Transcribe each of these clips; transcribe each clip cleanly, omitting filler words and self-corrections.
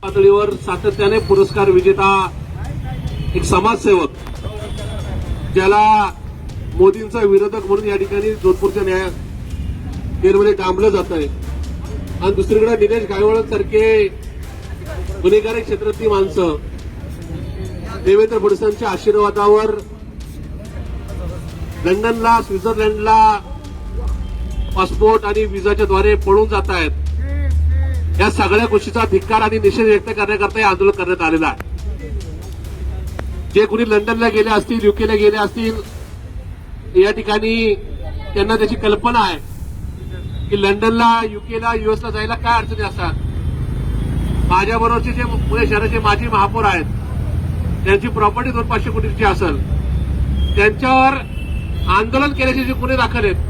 पातळीवर सातत्याने पुरस्कार विजेता एक समाजसेवक ज्याला मोदींचा विरोधक म्हणून या ठिकाणी जोधपूरच्या न्यायालयामध्ये डांबलं जात आहे आणि दुसरीकडे निलेश गायकवाडांसारखे गुन्हेगारी क्षेत्रातली माणसं देवेंद्र फडणवीसांच्या आशीर्वादावर लंडनला स्वित्झर्लंडला पासपोर्ट आणि व्हिसाच्या द्वारे पळून जात आहेत. या सगळ्या गोष्टीचा धिक्कार आणि निषेध व्यक्त करण्याकरता हे आंदोलन करण्यात आलेलं आहे. जे कोणी लंडनला गेले असतील, युकेला गेले असतील, या ठिकाणी त्यांना त्याची कल्पना आहे की लंडनला, युकेला, युएसला जायला काय अडचणी असतात. माझ्याबरोबरचे जे पुणे शहराचे माजी महापौर आहेत त्यांची प्रॉपर्टी 200-500 कोटीची असेल, त्यांच्यावर आंदोलन केल्याचे जे गुन्हे दाखल आहेत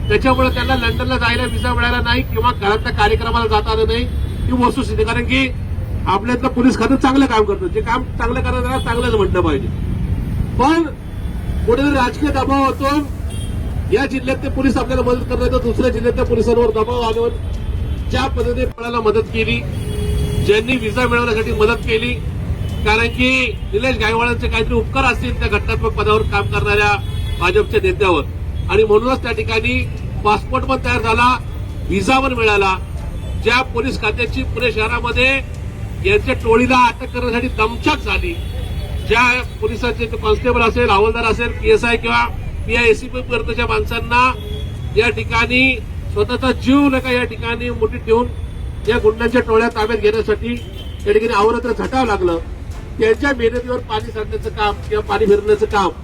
त्याच्यामुळे त्यांना लंडनला जायला व्हिसा मिळाला नाही किंवा घरातल्या कार्यक्रमाला जाता आलं नाही ही वस्तुस्थिती. कारण की आपल्यातलं पोलीस खातं चांगलं काम करतं, जे काम चांगलं करणाऱ्याला चांगलंच म्हणलं पाहिजे. पण कुठेतरी राजकीय दबाव होतो. या जिल्ह्यातले पोलीस आपल्याला मदत करतात तर दुसऱ्या जिल्ह्यातल्या पोलिसांवर दबाव आणून ज्या पद्धतीने पळायला मदत केली, ज्यांनी व्हिसा मिळवण्यासाठी मदत केली, कारण की निलेश गायकवाडांचे काहीतरी उपकार असतील त्या घटनात्मक पदावर काम करणाऱ्या भाजपच्या नेत्यावर, आणि म्हणूनच त्या ठिकाणी पासपोर्ट पण तयार झाला, व्हिसा पण मिळाला. ज्या पोलीस खात्याची पुणे शहरामध्ये यांच्या टोळीला अटक करण्यासाठी दमछाक झाली, ज्या पोलिसांचे कॉन्स्टेबल असेल, हवालदार असेल, पीएसआय किंवा पीआयएसीपी पर्यंतच्या माणसांना या ठिकाणी स्वतःचा जीव नका या ठिकाणी मुठीत ठेवून या गुंडांच्या टोळ्या ताब्यात घेण्यासाठी या ठिकाणी अहोरात्र झटावं लागलं. त्यांच्या मेहनतीवर पाणी सांडण्याचं काम किंवा पाणी फिरण्याचं काम